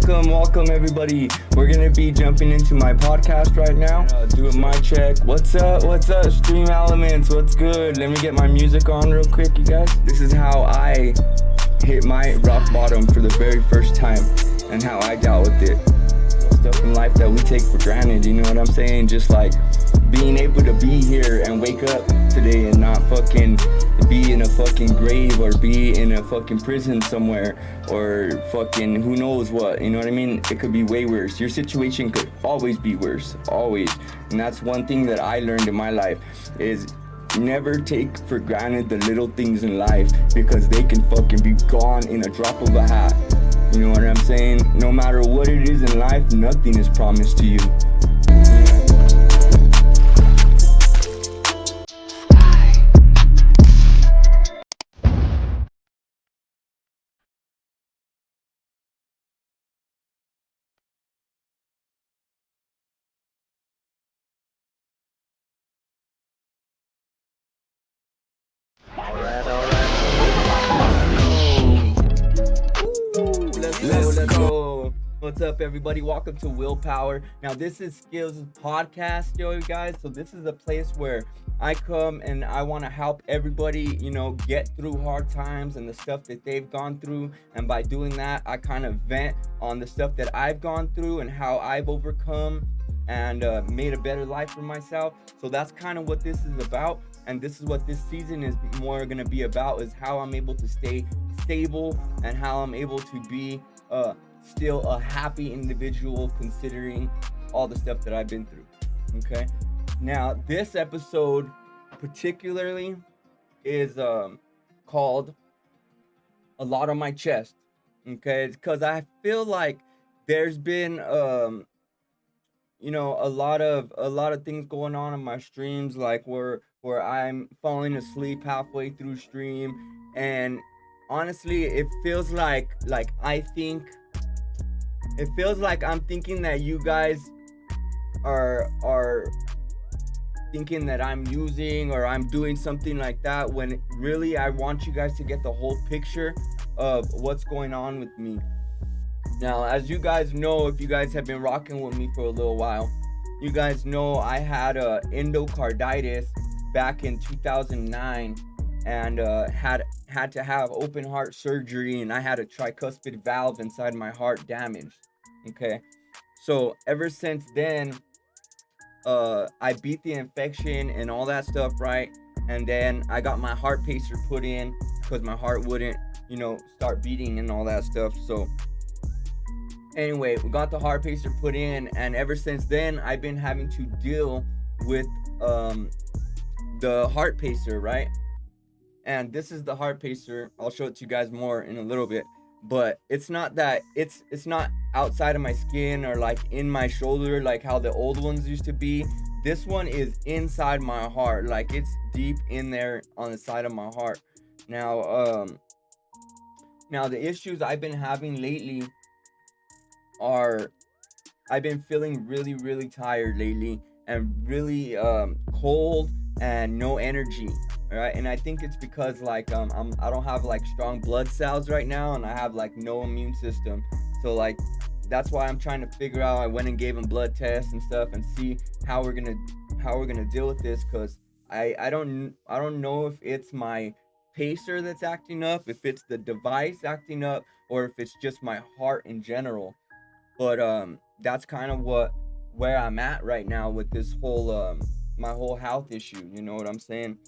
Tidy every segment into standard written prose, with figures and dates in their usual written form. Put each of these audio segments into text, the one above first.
Welcome everybody. We're gonna be jumping into my podcast right now. Do a mic check. What's up? Stream Elements, what's good? Let me get my music on real quick, you guys. This is how I hit my rock bottom for the very first time and how I dealt with it. Stuff in life that we take for granted, you know what I'm saying? Just like being able to be here and wake up today and not fucking be in a fucking grave or be in a fucking prison somewhere or fucking who knows what, you know what I mean? It could be way worse. Your situation could always be worse, always. And that's one thing that I learned in my life is never take for granted the little things in life because they can fucking be gone in a drop of a hat. You know what I'm saying? No matter what it is in life, nothing is promised to you. Let's go. What's up, everybody? Welcome to Willpower. Now, this is Skills Podcast, yo, you guys. So this is a place where I come and I want to help everybody, get through hard times and the stuff that they've gone through. And by doing that, I kind of vent on the stuff that I've gone through and how I've overcome and made a better life for myself. So that's kind of what this is about. And this is what this season is more going to be about, is how I'm able to stay stable and how I'm able to be still a happy individual considering all the stuff that I've been through. Okay. Now, this episode particularly is called Alot On My Chest. Okay. It's because I feel like there's been a lot of things going on in my streams, like where I'm falling asleep halfway through stream, and honestly, it feels like I'm thinking that you guys are thinking that I'm using or I'm doing something like that, when really I want you guys to get the whole picture of what's going on with me. Now, as you guys know, if you guys have been rocking with me for a little while, you guys know I had endocarditis back in 2009 and had to have open heart surgery, and I had a tricuspid valve inside my heart damaged. Okay, so ever since then, I beat the infection and all that stuff, right? And then I got my heart pacer put in because my heart wouldn't, start beating and all that stuff. So anyway, we got the heart pacer put in, and ever since then, I've been having to deal with the heart pacer, right? And this is the heart pacer. I'll show it to you guys more in a little bit. But it's not that it's not outside of my skin or like in my shoulder like how the old ones used to be. This one is inside my heart, like it's deep in there on the side of my heart. Now the issues I've been having lately are I've been feeling really, really tired lately and really cold and no energy. All right, and I think it's because like I don't have like strong blood cells right now, and I have like no immune system. So like that's why I'm trying to figure out. I went and gave him blood tests and stuff and see how we're gonna deal with this, because I don't know if it's my pacer that's acting up, if it's the device acting up, or if it's just my heart in general. But that's kind of where I'm at right now with this whole my whole health issue. You know what I'm saying?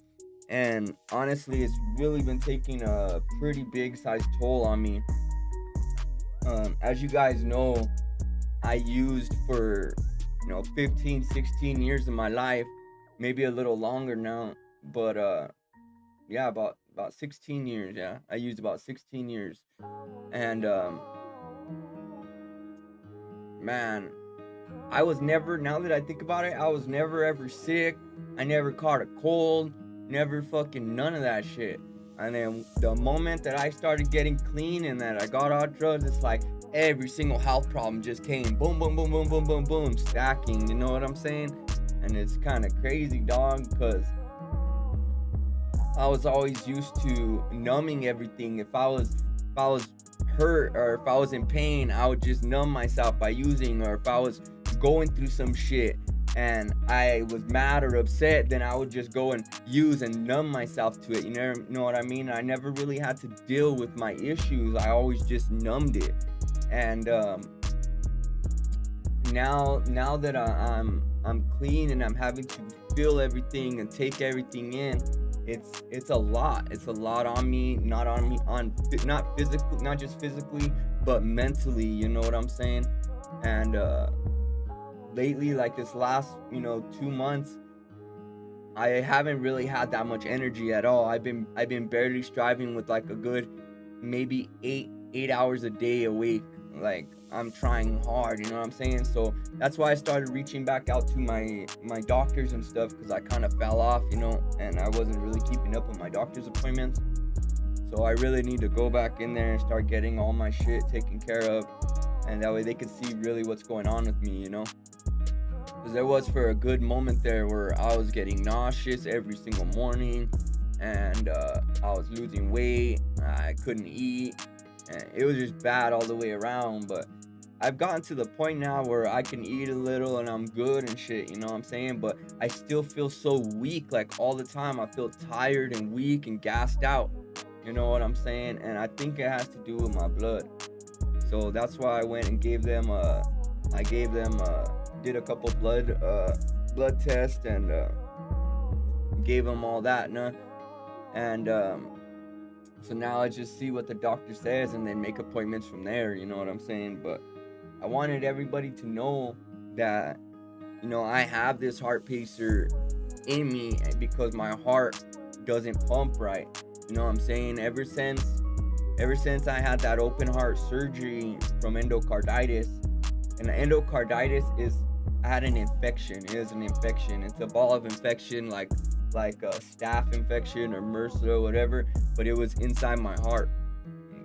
And honestly, it's really been taking a pretty big size toll on me. As you guys know, I used for 15, 16 years of my life, maybe a little longer now, but about 16 years. Yeah, I used about 16 years. And man, I was never, now that I think about it, I was never ever sick. I never caught a cold, never fucking none of that shit. And then the moment that I started getting clean and that I got off drugs, it's like every single health problem just came boom, boom, boom, boom, boom, boom, boom, stacking, you know what I'm saying? And it's kind of crazy, dog, because I was always used to numbing everything. If I was hurt or if I was in pain, I would just numb myself by using, or if I was going through some shit and I was mad or upset, then I would just go and use and numb myself to it. You know what I mean? I never really had to deal with my issues. I always just numbed it. And now that I'm clean and I'm having to feel everything and take everything in, it's a lot. It's a lot on me, not physically, not just physically, but mentally. You know what I'm saying? And lately, like this last 2 months, I haven't really had that much energy at all. I've been barely striving with like a good maybe 8 hours a day awake. Like I'm trying hard, you know what I'm saying? So that's why I started reaching back out to my doctors and stuff, because I kind of fell off, and I wasn't really keeping up with my doctor's appointments. So I really need to go back in there and start getting all my shit taken care of, and that way they can see really what's going on with me, because there was for a good moment there where I was getting nauseous every single morning, and I was losing weight. I couldn't eat, and it was just bad all the way around. But I've gotten to the point now where I can eat a little and I'm good and shit, you know what I'm saying? But I still feel so weak, like all the time. I feel tired and weak and gassed out, you know what I'm saying? And I think it has to do with my blood. So that's why I went and did a couple blood tests, and gave them all that, and so now I just see what the doctor says and then make appointments from there, you know what I'm saying? But I wanted everybody to know that I have this heart pacer in me because my heart doesn't pump right, you know what I'm saying? Ever since I had that open heart surgery from endocarditis, and endocarditis I had an infection. It is an infection. It's a ball of infection, like a staph infection or MRSA or whatever, but it was inside my heart.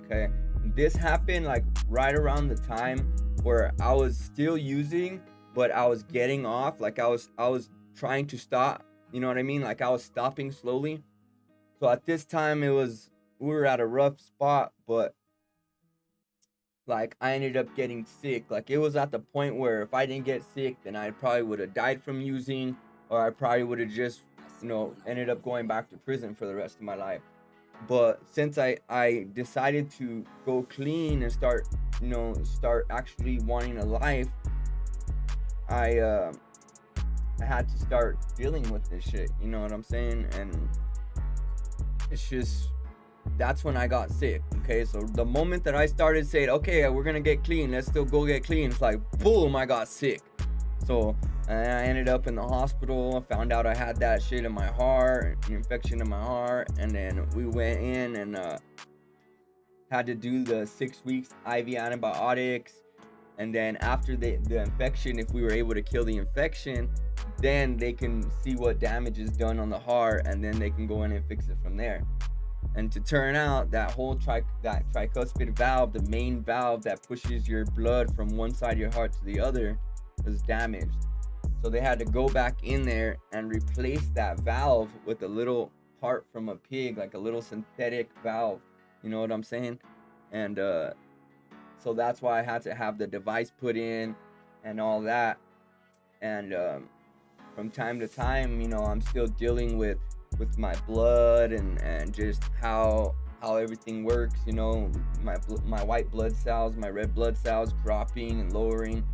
Okay, this happened like right around the time where I was still using, but I was getting off. Like I was trying to stop. You know what I mean? Like I was stopping slowly. So at this time, we were at a rough spot, but like I ended up getting sick. Like it was at the point where if I didn't get sick, then I probably would have died from using, or I probably would have just, ended up going back to prison for the rest of my life. But since I decided to go clean and start actually wanting a life, I had to start dealing with this shit. You know what I'm saying? And it's just, that's when I got sick. Okay, so the moment that I started saying, okay, we're gonna get clean, let's still go get clean, it's like boom, I got sick. So I ended up in the hospital. I found out I had that shit in my heart, an infection in my heart, and then we went in and had to do the 6 weeks IV antibiotics. And then after the infection, if we were able to kill the infection, then they can see what damage is done on the heart, and then they can go in and fix it from there. And to turn out, that whole that tricuspid valve, the main valve that pushes your blood from one side of your heart to the other, was damaged. So they had to go back in there and replace that valve with a little part from a pig, like a little synthetic valve. You know what I'm saying? And so that's why I had to have the device put in and all that. And from time to time, I'm still dealing with my blood and just how everything works. My white blood cells, my red blood cells dropping and lowering.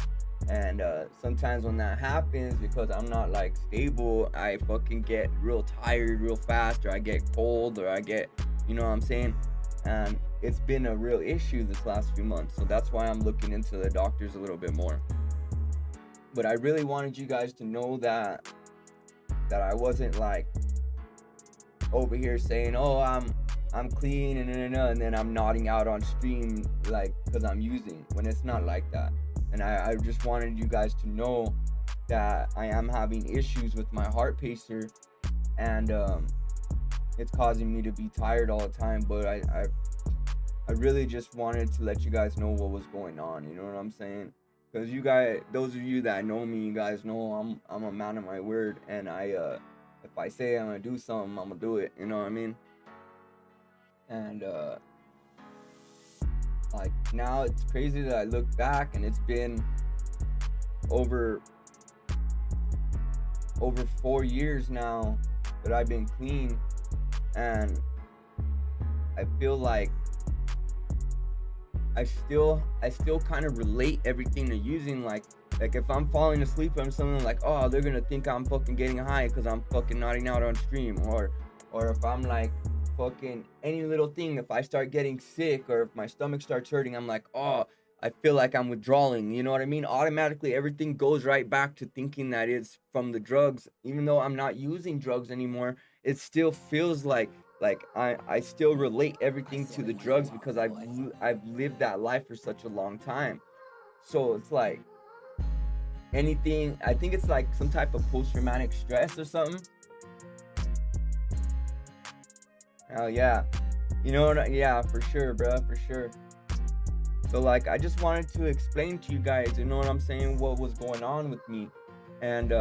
And sometimes when that happens, because I'm not like stable, I fucking get real tired real fast, or I get cold, or I get, you know what I'm saying? And it's been a real issue this last few months. So that's why I'm looking into the doctors a little bit more. But I really wanted you guys to know that I wasn't like over here saying, oh, I'm clean and then I'm nodding out on stream like because I'm using, when it's not like that. And I just wanted you guys to know that I am having issues with my heart pacer, and it's causing me to be tired all the time. But I really just wanted to let you guys know what was going on. You know what I'm saying? Because you guys, those of you that know me, you guys know I'm a man of my word, and if I say I'm gonna do something, I'm gonna do it. You know what I mean? And like now it's crazy that I look back and it's been over 4 years now that I've been clean, and I feel like I still kind of relate everything to using. Like if I'm falling asleep on something, like, oh, they're gonna think I'm fucking getting high because I'm fucking nodding out on stream, or if I'm like fucking any little thing, if I start getting sick or if my stomach starts hurting, I'm like, oh, I feel like I'm withdrawing, you know what I mean? Automatically everything goes right back to thinking that it's from the drugs. Even though I'm not using drugs anymore, it still feels like I still relate everything to the drugs because I've lived that life for such a long time. So it's like anything, I think it's like some type of post-traumatic stress or something. Oh yeah, you know what? Yeah, for sure, bro, for sure. So like I just wanted to explain to you guys, you know what I'm saying, what was going on with me. And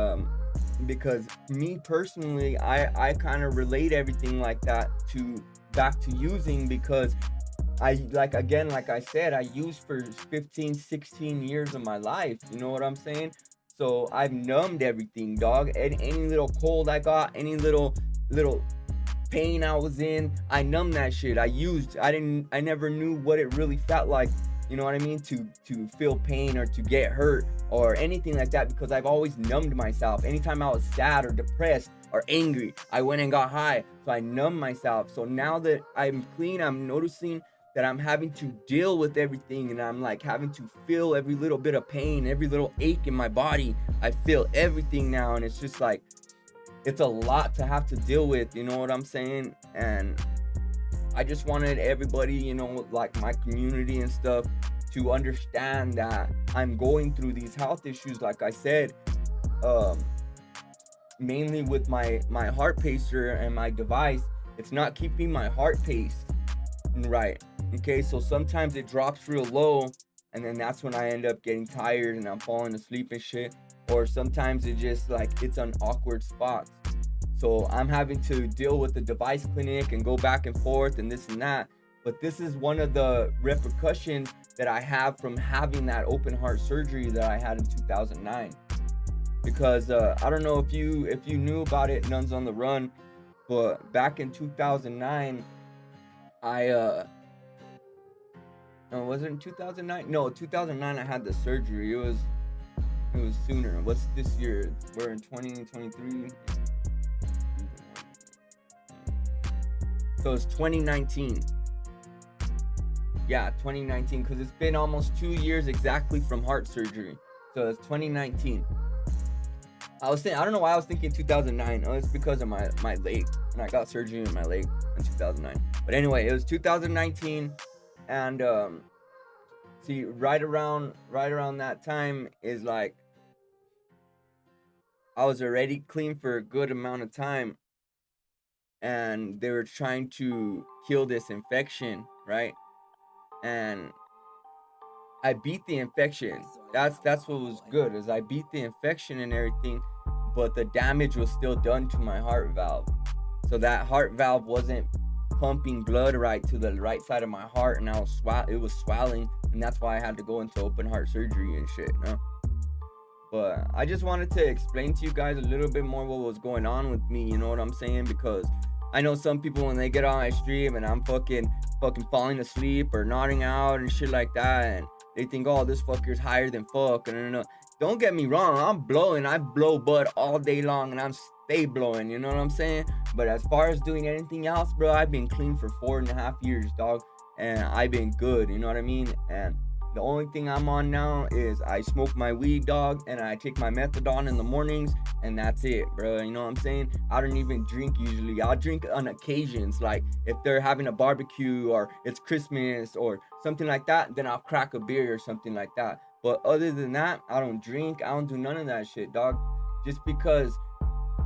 because me personally, I kind of relate everything like that to back to using, because I like I said, I used for 15 16 years of my life, you know what I'm saying? So I've numbed everything, dog. Any little cold I got, any little pain I was in, I numbed that shit. I never knew what it really felt like, you know what I mean, to feel pain or to get hurt or anything like that, because I've always numbed myself. Anytime I was sad or depressed or angry, I went and got high, so I numbed myself. So now that I'm clean, I'm noticing that I'm having to deal with everything, and I'm like having to feel every little bit of pain, every little ache in my body. I feel everything now, and it's just like, it's a lot to have to deal with, you know what I'm saying? And I just wanted everybody, you know, like my community and stuff, to understand that I'm going through these health issues, like I said, mainly with my heart pacer and my device. It's not keeping my heart pace right. Okay, so sometimes it drops real low, and then that's when I end up getting tired and I'm falling asleep and shit. Or sometimes it just like, it's on awkward spots. So I'm having to deal with the device clinic and go back and forth and this and that. But this is one of the repercussions that I have from having that open heart surgery that I had in 2009. Because I don't know if you knew about it, Nuns on the Run, but back in 2009, no, was it in 2009? No, 2009 I had the surgery. It was sooner. What's this year? We're in 2023. So it's 2019. Yeah, 2019, because it's been almost 2 years exactly from heart surgery. So it's 2019. I don't know why I was thinking 2009. Oh, it's because of my leg, and I got surgery in my leg in 2009. But anyway, it was 2019, and see, right around that time is like, I was already clean for a good amount of time, and they were trying to kill this infection, right? And I beat the infection. That's what was good, is I beat the infection and everything, but the damage was still done to my heart valve. So that heart valve wasn't pumping blood right to the right side of my heart, and it was swelling, and that's why I had to go into open heart surgery and shit, you know? But I just wanted to explain to you guys a little bit more what was going on with me, you know what I'm saying? Because I know some people, when they get on my stream and I'm fucking falling asleep or nodding out and shit like that, and they think, oh, this fucker's higher than fuck. And no. Don't get me wrong, I'm blowing. I blow bud all day long, and I'm stay blowing, you know what I'm saying? But as far as doing anything else, bro, I've been clean for 4.5 years, dog. And I've been good, you know what I mean? And the only thing I'm on now is I smoke my weed, dog, and I take my methadone in the mornings, and that's it, bro. You know what I'm saying? I don't even drink usually. I'll drink on occasions, like if they're having a barbecue or it's Christmas or something like that, then I'll crack a beer or something like that. But other than that, I don't drink. I don't do none of that shit, dog. Just because,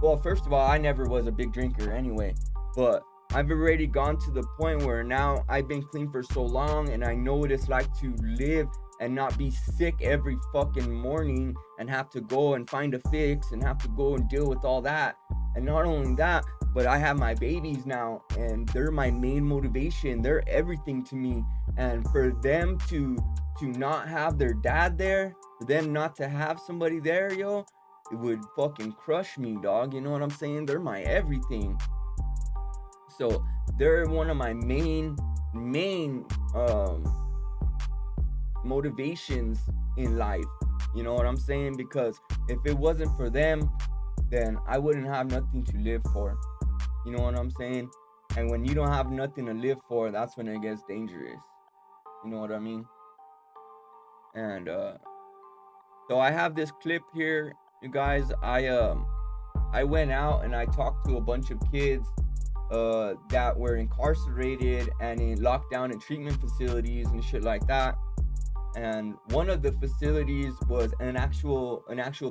well, first of all, I never was a big drinker anyway, but I've already gone to the point where now I've been clean for so long, and I know what it's like to live and not be sick every fucking morning and have to go and find a fix and have to go and deal with all that. And not only that, but I have my babies now, and they're my main motivation. They're everything to me. And for them to not have their dad there, for them not to have somebody there, yo, it would fucking crush me, dog. You know what I'm saying? They're my everything. So they're one of my main motivations in life. You know what I'm saying? Because if it wasn't for them, then I wouldn't have nothing to live for. You know what I'm saying? And when you don't have nothing to live for, that's when it gets dangerous. You know what I mean? And so I have this clip here, you guys. I went out and I talked to a bunch of kids that were incarcerated and in lockdown and treatment facilities and shit like that. And one of the facilities was an actual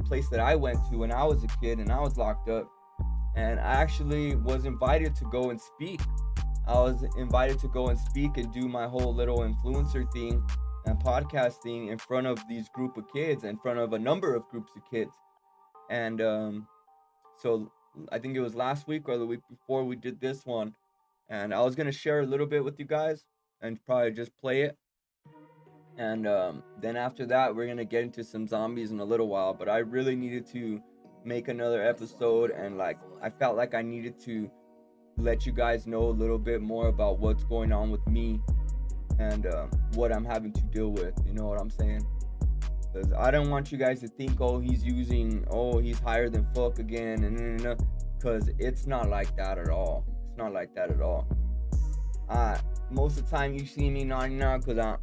place that I went to when I was a kid and I was locked up. And I actually was invited to go and speak. I was invited to go and speak and do my whole little influencer thing and podcast thing in front of these group of kids, in front of a number of groups of kids. And so I think it was last week or the week before we did this one. And I was going to share a little bit with you guys and probably just play it. And then after that, we're going to get into some zombies in a little while. But I really needed to make another episode, and like I felt like I needed to let you guys know a little bit more about what's going on with me and what I'm having to deal with. You know what I'm saying? Because I don't want you guys to think, oh, he's higher than fuck again, and because it's not like that at all. It's not like that at all. Most of the time you see me nodding out because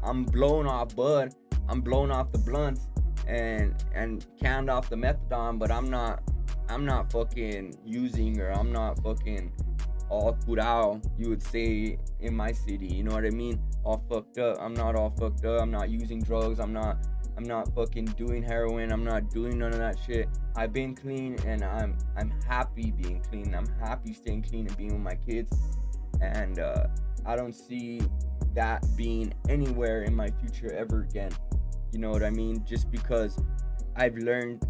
I'm blown off bud. I'm blown off the blunts and canned off the methadone, but I'm not fucking using, or I'm not fucking all curao, you would say in my city. You know what I mean? All fucked up. I'm not all fucked up. I'm not using drugs. I'm not fucking doing heroin. I'm not doing none of that shit. I've been clean, and I'm happy being clean. I'm happy staying clean and being with my kids. And I don't see that being anywhere in my future ever again. You know what I mean? Just because I've learned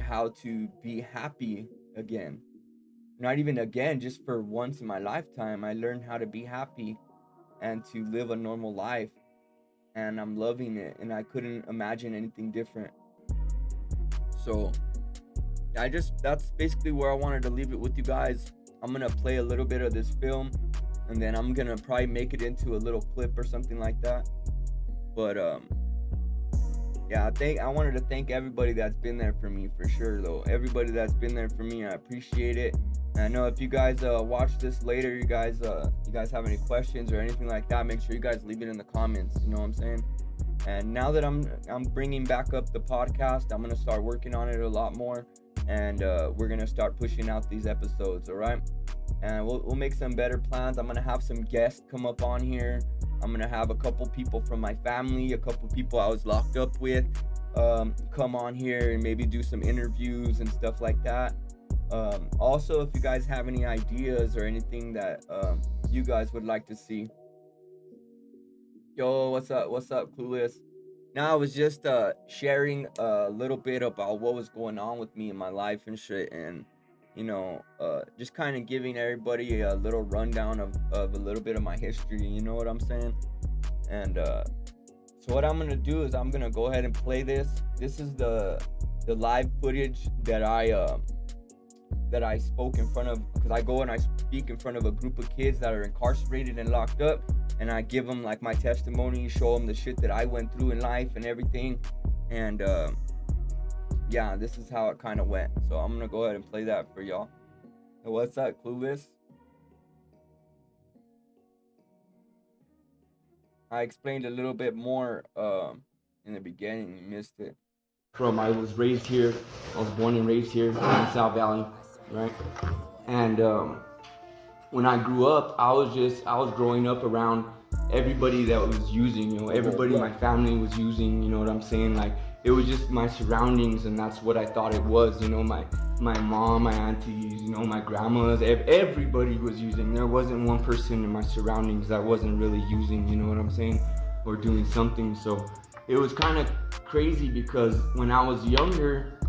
how to be happy again. Not even again, just for once in my lifetime, I learned how to be happy and to live a normal life. And I'm loving it, and I couldn't imagine anything different. So that's basically where I wanted to leave it with you guys. I'm gonna play a little bit of this film, and then I'm gonna probably make it into a little clip or something like that. But yeah, I wanted to thank everybody that's been there for me, for sure though. Everybody that's been there for me, I appreciate it. And I know if you guys watch this later, you guys have any questions or anything like that, make sure you guys leave it in the comments. You know what I'm saying? And now that I'm bringing back up the podcast, I'm gonna start working on it a lot more, and we're gonna start pushing out these episodes. All right, and we'll make some better plans. I'm gonna have some guests come up on here. I'm gonna have a couple people from my family, a couple people I was locked up with, come on here and maybe do some interviews and stuff like that. Also, if you guys have any ideas or anything that you guys would like to see. Yo, what's up, Clueless? Now I was just sharing a little bit about what was going on with me in my life and shit, and just kind of giving everybody a little rundown of a little bit of my history. You know what I'm saying? And so what I'm gonna do is I'm gonna go ahead and play this. This is the live footage that I spoke in front of, because I go and I speak in front of a group of kids that are incarcerated and locked up, and I give them like my testimony, show them the shit that I went through in life and everything. And yeah, this is how it kind of went. So I'm gonna go ahead and play that for y'all. So what's that, Clueless? I explained a little bit more in the beginning. You missed it. I was raised here. I was born and raised here in South Valley, right? And when I grew up, I was growing up around everybody that was using. Everybody in my family was using. You know what I'm saying? Like, it was just my surroundings, and that's what I thought it was. My mom, my aunties, my grandmas, everybody was using. There wasn't one person in my surroundings that wasn't really using, you know what I'm saying, or doing something. So it was kind of crazy, because when I was younger,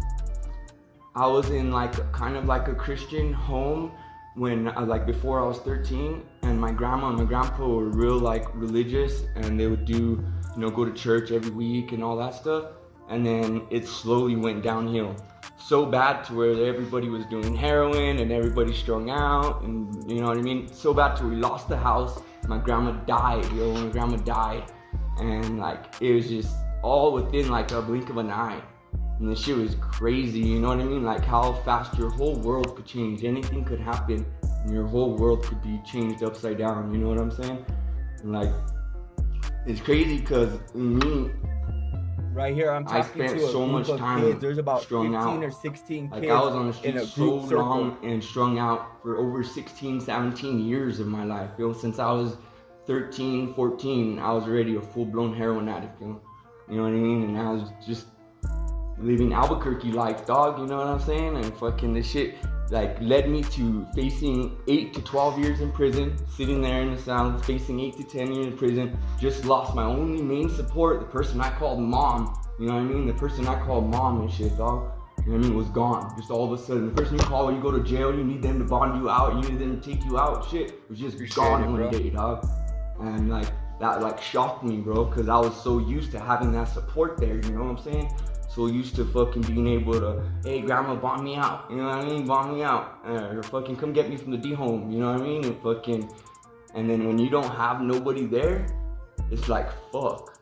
I was in kind of like a Christian home when before I was 13, and my grandma and my grandpa were real like religious, and they would do, go to church every week and all that stuff. And then it slowly went downhill so bad to where everybody was doing heroin and everybody strung out, and you know what I mean, so bad to where we lost the house. My grandma died, my grandma died, and like it was just all within like a blink of an eye. And this shit was crazy, you know what I mean? Like how fast your whole world could change. Anything could happen and your whole world could be changed upside down, you know what I'm saying? And like, it's crazy because me, right here, I'm talking to so much time kids. There's about 15 or 16 kids. Like I was on the street so long and strung out for over 16, 17 years of my life. Since I was 13, 14, I was already a full-blown heroin addict, you know what I mean? And I was just living Albuquerque life, dog, you know what I'm saying? And fucking this shit like led me to facing 8 to 12 years in prison, sitting there in the cell, facing 8 to 10 years in prison. Just lost my only main support, the person I called mom, you know what I mean? The person I called mom and shit, dog, you know what I mean, was gone. Just all of a sudden, the person you call when you go to jail, you need them to bond you out, you need them to take you out, shit, was just gone one day, dog. And like, that like shocked me, bro, because I was so used to having that support there, you know what I'm saying? So used to fucking being able to, hey, grandma, bond me out, you know what I mean? Bond me out, or fucking come get me from the D home, you know what I mean? And then when you don't have nobody there, it's like, fuck,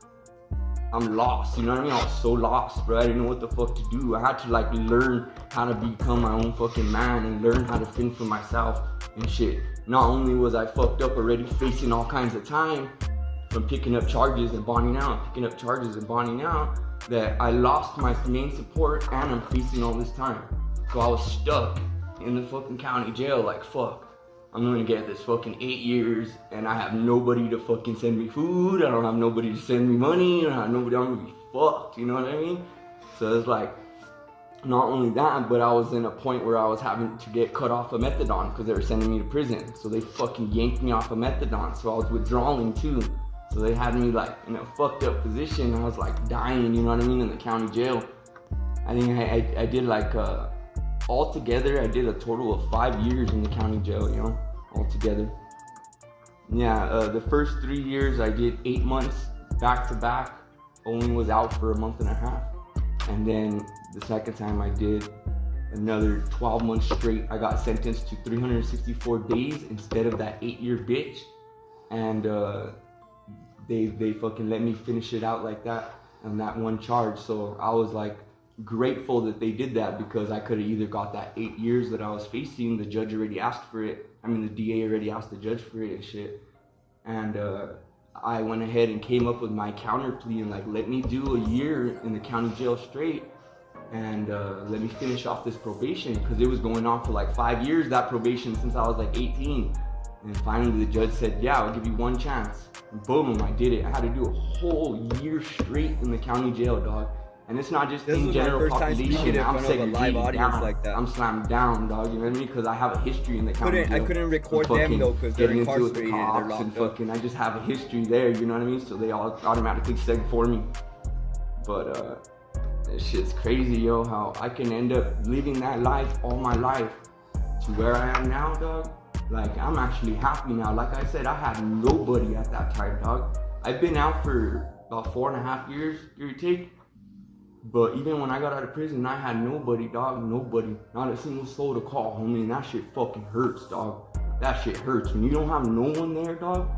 I'm lost, you know what I mean? I was so lost, bro. I didn't know what the fuck to do. I had to like learn how to become my own fucking man and learn how to fend for myself and shit. Not only was I fucked up already, facing all kinds of time from picking up charges and bonding out, that I lost my main support and I'm facing all this time. So I was stuck in the fucking county jail like, fuck, I'm gonna get this fucking 8 years and I have nobody to fucking send me food, I don't have nobody to send me money, I don't have nobody, I'm gonna be fucked, you know what I mean? So it's like, not only that, but I was in a point where I was having to get cut off of methadone because they were sending me to prison. So they fucking yanked me off of methadone, so I was withdrawing too. So they had me like in a fucked up position. I was like dying, you know what I mean, in the county jail. I think I did like, altogether, I did a total of 5 years in the county jail, you know, altogether. Yeah, the first 3 years I did 8 months back to back, only was out for a month and a half. And then the second time I did another 12 months straight. I got sentenced to 364 days instead of that 8-year bitch. And, they fucking let me finish it out like that on that one charge. So I was like grateful that they did that, because I could have either got that 8 years that I was facing. The judge already asked for it. I mean, the DA already asked the judge for it and shit. And I went ahead and came up with my counter plea and like, let me do a year in the county jail straight and let me finish off this probation, because it was going on for like 5 years, that probation, since I was like 18. And finally the judge said, yeah, I'll give you one chance. And boom, I did it. I had to do a whole year straight in the county jail, dog. And it's not just in general population. I'm segregated down. Like that. I'm slammed down, dog. You know what I mean? Because I have a history in the county jail. I couldn't record them though, because they're incarcerated. They're locked up. I just have a history there. You know what I mean? So they all automatically seg for me. But this shit's crazy, yo. How I can end up living that life all my life to where I am now, dog. Like, I'm actually happy now. Like I said, I had nobody at that time, dog. I've been out for about 4.5 years, give or take. But even when I got out of prison, I had nobody, dog. Nobody. Not a single soul to call, homie. And that shit fucking hurts, dog. That shit hurts. When you don't have no one there, dog.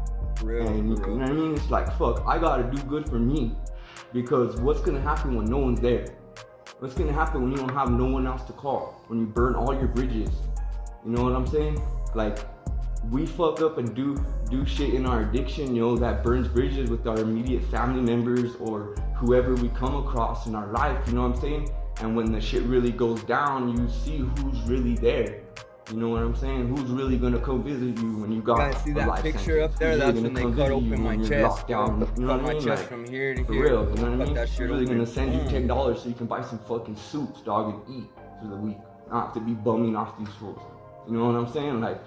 Real. You know what I mean? It's like, fuck, I gotta do good for me. Because what's gonna happen when no one's there? What's gonna happen when you don't have no one else to call? When you burn all your bridges? You know what I'm saying? Like, we fuck up and do shit in our addiction, you know, that burns bridges with our immediate family members or whoever we come across in our life, you know what I'm saying? And when the shit really goes down, you see who's really there. You know what I'm saying? Who's really gonna come visit you when you got a life sentence? You guys see that picture up there? That's when they cut open my chest. You know what I mean? My chest from here to for here. Real, you know what I mean? That shit really gonna send you $10 so you can buy some fucking soups, dog, and eat for the week. Not have to be bumming off these fools. You know what I'm saying? Like,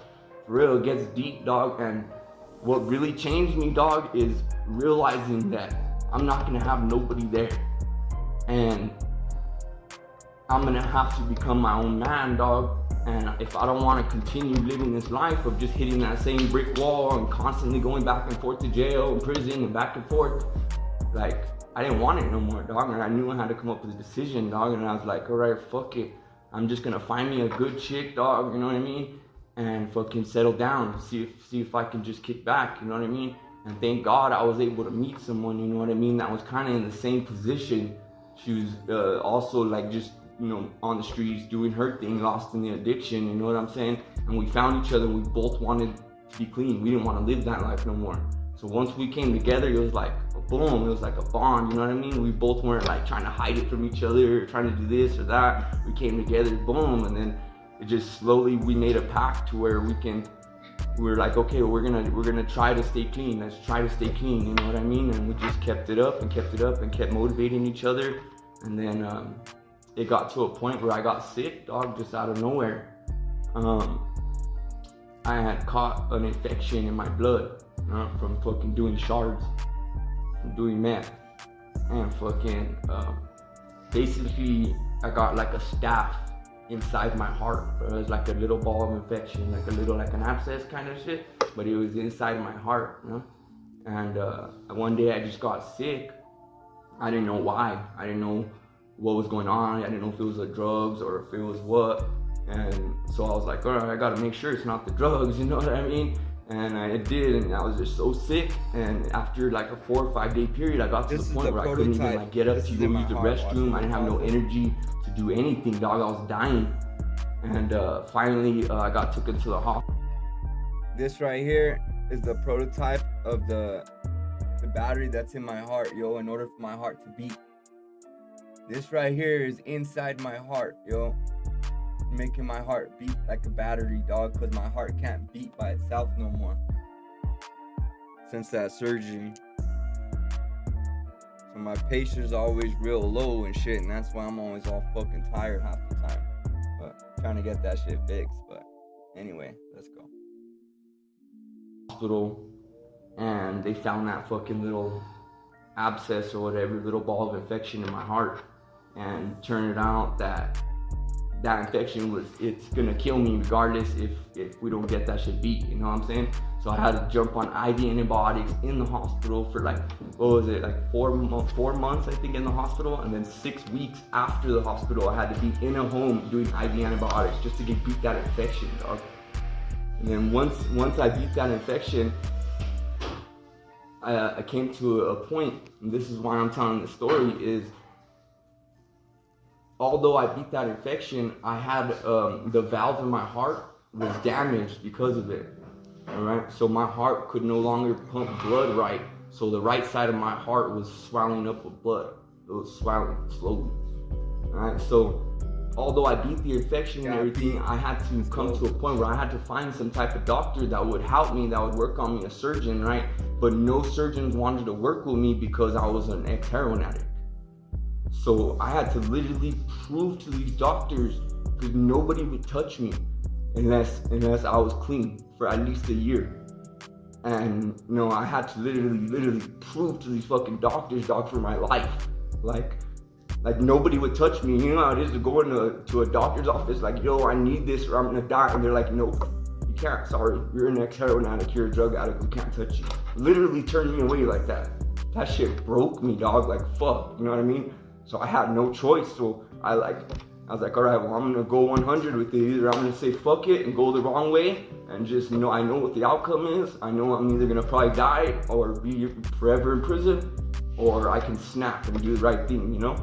for real, it gets deep, dog. And what really changed me, dog, is realizing that I'm not gonna have nobody there. And I'm gonna have to become my own man, dog. And if I don't want to continue living this life of just hitting that same brick wall and constantly going back and forth to jail and prison and back and forth, like, I didn't want it no more, dog. And I knew I had to come up with a decision, dog. And I was like, all right, fuck it. I'm just gonna find me a good chick, dog, you know what I mean? And fucking settle down, see if I can just kick back, you know what I mean? And thank God I was able to meet someone, you know what I mean, that was kind of in the same position. She was also like just, you know, on the streets doing her thing, lost in the addiction, you know what I'm saying? And we found each other, we both wanted to be clean. We didn't want to live that life no more. So once we came together, it was like a boom, it was like a bond, you know what I mean? We both weren't like trying to hide it from each other, or trying to do this or that. We came together, boom, and then it just slowly, we made a pact to where we're like, okay, we're gonna try to stay clean. Let's try to stay clean, you know what I mean? And we just kept it up and kept motivating each other. And then it got to a point where I got sick, dog, just out of nowhere. I had caught an infection in my blood from fucking doing shards, from doing meth. And fucking, basically, I got like a staph inside my heart. It was like a little ball of infection, like an abscess kind of shit, but it was inside my heart, you know? And one day I just got sick. I didn't know why. I didn't know what was going on. I didn't know if it was the drugs or if it was what. And so I was like, all right, I gotta make sure it's not the drugs, you know what I mean? And I did, and I was just so sick. And after like a 4 or 5 day period, I got to the point where I couldn't even like get up to go use the restroom. I didn't have no energy to do anything, dog. I was dying. And finally, I got taken to the hospital. This right here is the prototype of the battery that's in my heart, yo, in order for my heart to beat. This right here is inside my heart, yo, making my heart beat like a battery, dog, because my heart can't beat by itself no more since that surgery. So my pressure's always real low and shit, and that's why I'm always all fucking tired half the time. But trying to get that shit fixed. But anyway, let's go. Hospital, and they found that fucking little abscess or whatever, little ball of infection in my heart. And turned out that infection it's gonna kill me regardless if we don't get that shit beat, you know what I'm saying? So I had to jump on IV antibiotics in the hospital for like, what was it, like 4 months I think in the hospital, and then 6 weeks after the hospital I had to be in a home doing IV antibiotics just to beat that infection, dog. And then once I beat that infection, I came to a point, and this is why I'm telling the story, is although I beat that infection, I had the valve in my heart was damaged because of it. All right, so my heart could no longer pump blood right. So the right side of my heart was swelling up with blood. It was swelling slowly. All right, so although I beat the infection and everything, I had to come to a point where I had to find some type of doctor that would help me, that would work on me, a surgeon, right? But no surgeons wanted to work with me because I was an ex-heroin addict. So I had to literally prove to these doctors, because nobody would touch me unless I was clean for at least a year. And you know, I had to literally prove to these fucking doctors, dog, for my life. Like nobody would touch me. You know how it is to go to a doctor's office, like, yo, I need this or I'm gonna die. And they're like, no, you can't, sorry, you're an ex-heroin addict, you're a drug addict, we can't touch you. Literally turned me away like that. That shit broke me, dog, like fuck, you know what I mean? So I had no choice. So I was like, all right, well, I'm gonna go 100 with it. Either I'm gonna say fuck it and go the wrong way and just, you know, I know what the outcome is. I know I'm either gonna probably die or be forever in prison, or I can snap and do the right thing, you know?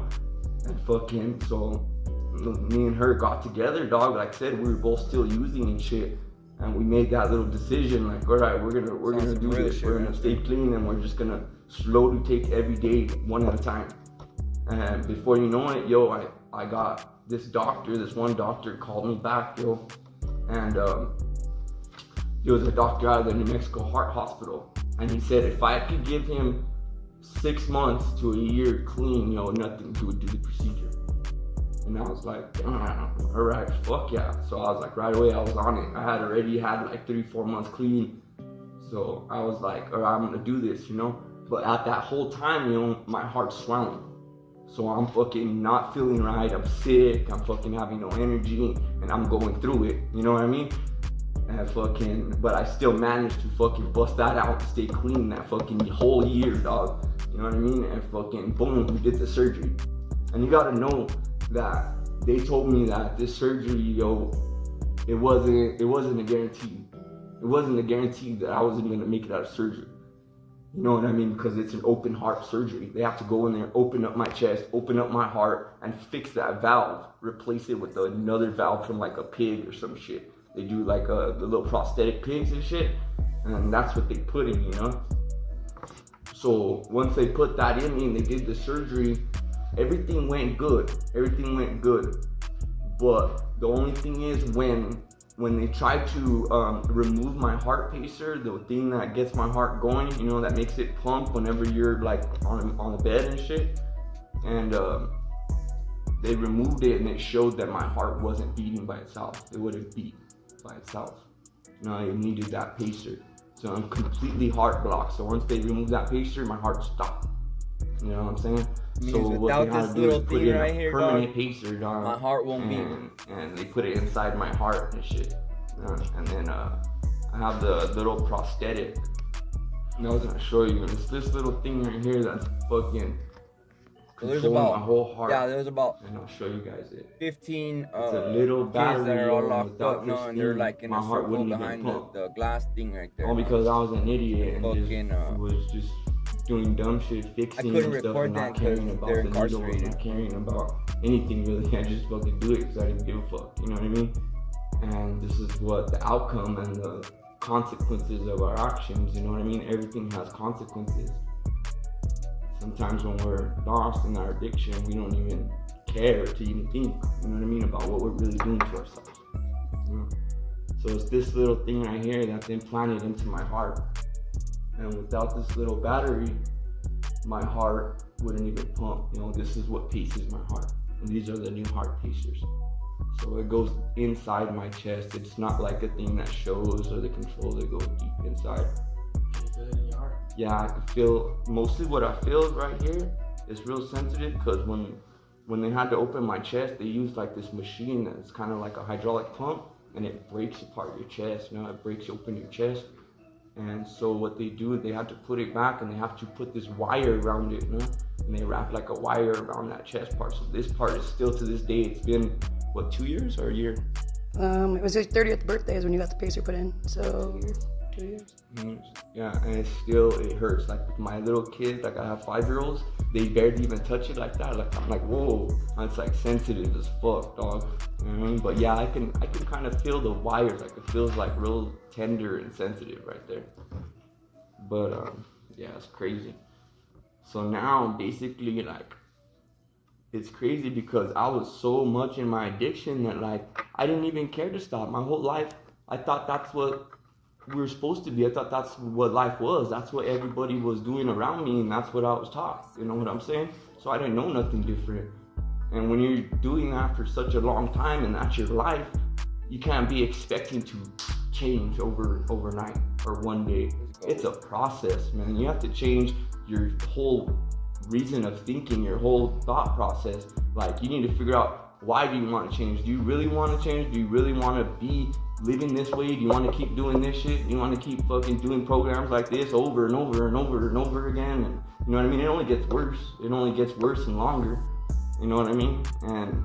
And fucking, so me and her got together, dog. Like I said, we were both still using and shit. And we made that little decision, like, all right, we're gonna do this. We're gonna stay clean, and we're just gonna slowly take every day one at a time. And before you know it, yo, I got this one doctor called me back, yo. And he was a doctor out of the New Mexico Heart Hospital. And he said if I could give him 6 months to a year clean, yo, nothing, he would do the procedure. And I was like, all right, fuck yeah. So I was like, right away, I was on it. I had already had like 3-4 months clean. So I was like, all right, I'm gonna do this, you know? But at that whole time, you know, my heart's swelling. So I'm fucking not feeling right, I'm sick, I'm fucking having no energy, and I'm going through it, you know what I mean? And but I still managed to fucking bust that out and stay clean that fucking whole year, dog. You know what I mean? And fucking boom, we did the surgery. And you gotta know that they told me that this surgery, yo, it wasn't a guarantee. It wasn't a guarantee that I wasn't gonna make it out of surgery. You know what I mean? Because it's an open heart surgery. They have to go in there, open up my chest, open up my heart, and fix that valve. Replace it with another valve from like a pig or some shit. They do like the little prosthetic pigs and shit. And that's what they put in, you know? So once they put that in me and they did the surgery, everything went good. Everything went good. But the only thing is when they try to remove my heart pacer, the thing that gets my heart going, you know, that makes it pump whenever you're like on the bed and shit, and they removed it and it showed that my heart wasn't beating by itself. It would have beat by itself. No, it needed that pacer. So I'm completely heart blocked. So once they removed that pacer, my heart stopped. You know what I'm saying? So what they had to do is put in a permanent pacer, dog. My heart won't beat. And they put it inside my heart and shit. And then I have the little prosthetic. And I was gonna show you. It's this little thing right here that's fucking controlling my whole heart. Yeah, there's about. And I'll show you guys it. 15 it's a little kids that are all locked up now, and they're like in a circle behind the glass thing right there. All because I was an idiot and was just doing dumb shit, fixing stuff, and not caring about the needle, not caring about anything really. I just fucking do it because I didn't give a fuck. You know what I mean? And this is what the outcome and the consequences of our actions. You know what I mean? Everything has consequences. Sometimes when we're lost in our addiction, we don't even care to even think, you know what I mean, about what we're really doing to ourselves. You know? So it's this little thing right here that's implanted into my heart. And without this little battery, my heart wouldn't even pump. You know, this is what paces my heart. And these are the new heart pacers. So it goes inside my chest. It's not like a thing that shows or the controls that go deep inside. Can you feel it in your heart? Yeah, I can feel, mostly what I feel right here is real sensitive, because when they had to open my chest, they used like this machine that's kind of like a hydraulic pump, and it breaks apart your chest, you know, it breaks open your chest. And so what they do, they have to put it back and they have to put this wire around it, you know? And they wrap like a wire around that chest part. So this part is still to this day, it's been, what, 2 years or a year? It was his 30th birthday is when you got the pacer put in, so 2 years. Yeah, and it hurts. Like with my little kids, like I have 5-year-olds, they barely even touch it like that. Like I'm like, whoa, it's like sensitive as fuck, dog. You know what I mean? But yeah, I can kind of feel the wires. Like it feels like real tender and sensitive right there. But yeah, it's crazy. So now basically like, it's crazy because I was so much in my addiction that like I didn't even care to stop. My whole life, I thought that's what we were supposed to be. I thought that's what life was. That's what everybody was doing around me, and that's what I was taught. You know what I'm saying? So I didn't know nothing different. And when you're doing that for such a long time and that's your life, you can't be expecting to change overnight or one day. It's a process, man. You have to change your whole reason of thinking, your whole thought process. Like you need to figure out, why do you want to change? Do you really want to change? Do you really want to be living this way? Do you want to keep doing this shit? Do you want to keep fucking doing programs like this over and over and over and over again? And you know what I mean? It only gets worse. It only gets worse and longer. You know what I mean? And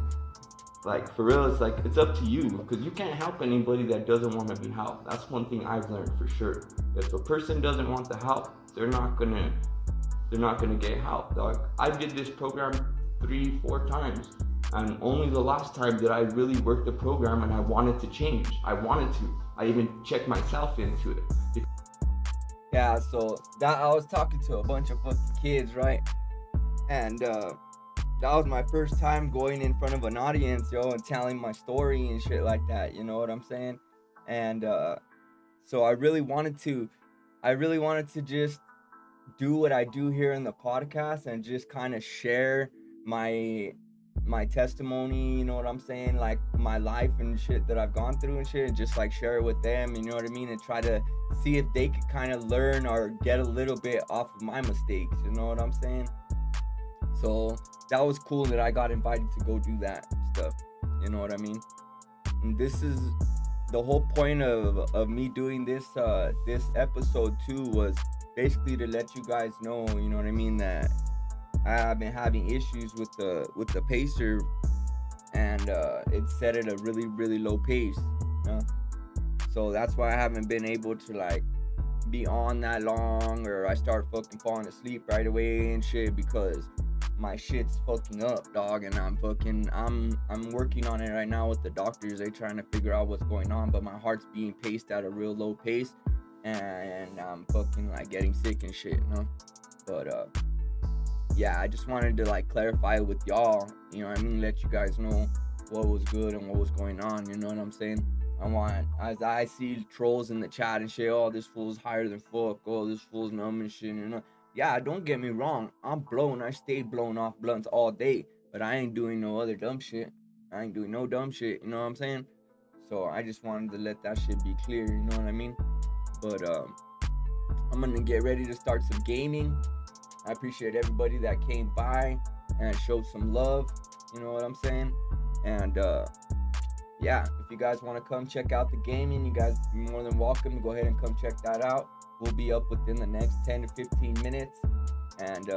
like for real, it's like, it's up to you, because you can't help anybody that doesn't want to be helped. That's one thing I've learned for sure. If a person doesn't want the help, they're not gonna get help, dog. I did this program 3-4 times, and only the last time did I really work the program and I wanted to change. I even checked myself into it. Yeah, so that I was talking to a bunch of fucking kids, right? And that was my first time going in front of an audience, yo, and telling my story and shit like that, you know what I'm saying? And so I really wanted to just do what I do here in the podcast and just kind of share my testimony, you know what I'm saying, like my life and shit that I've gone through and shit, and just like share it with them, you know what I mean, and try to see if they could kind of learn or get a little bit off of my mistakes, you know what I'm saying? So that was cool that I got invited to go do that stuff. You know what I mean? And this is the whole point of me doing this this episode too, was basically to let you guys know, you know what I mean, that I've been having issues with the pacer, and it's set at a really low pace, you know? So that's why I haven't been able to like be on that long, or I start fucking falling asleep right away and shit, because my shit's fucking up, dog. And I'm working on it right now with the doctors. They trying to figure out what's going on, but my heart's being paced at a real low pace, and I'm fucking like getting sick and shit, you know? But yeah, I just wanted to like clarify it with y'all, you know what I mean, let you guys know what was good and what was going on, you know what I'm saying? As I see trolls in the chat and shit, oh, this fool's higher than fuck, oh, this fool's numb and shit, you know? Yeah, don't get me wrong, I'm blown, I stay blown off blunts all day, but I ain't doing no other dumb shit. I ain't doing no dumb shit, you know what I'm saying? So I just wanted to let that shit be clear, you know what I mean? But I'm gonna get ready to start some gaming. I appreciate everybody that came by and showed some love, you know what I'm saying? And yeah, if you guys want to come check out the gaming, you guys are more than welcome to go ahead and come check that out. We'll be up within the next 10 to 15 minutes. And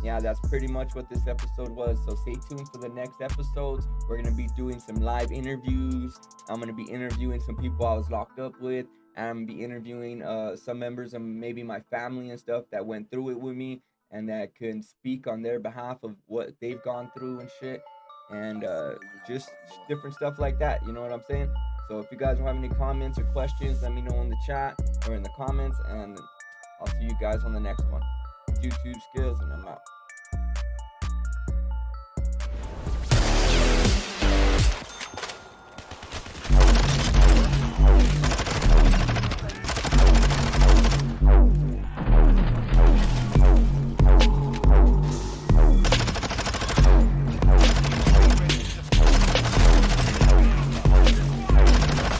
yeah, that's pretty much what this episode was. So stay tuned for the next episodes. We're going to be doing some live interviews. I'm going to be interviewing some people I was locked up with. And I'm going to be interviewing some members of maybe my family and stuff that went through it with me, and that can speak on their behalf of what they've gone through and shit. And just different stuff like that, you know what I'm saying? So if you guys don't have any comments or questions, let me know in the chat or in the comments, and I'll see you guys on the next one. YouTube skills, and I'm out.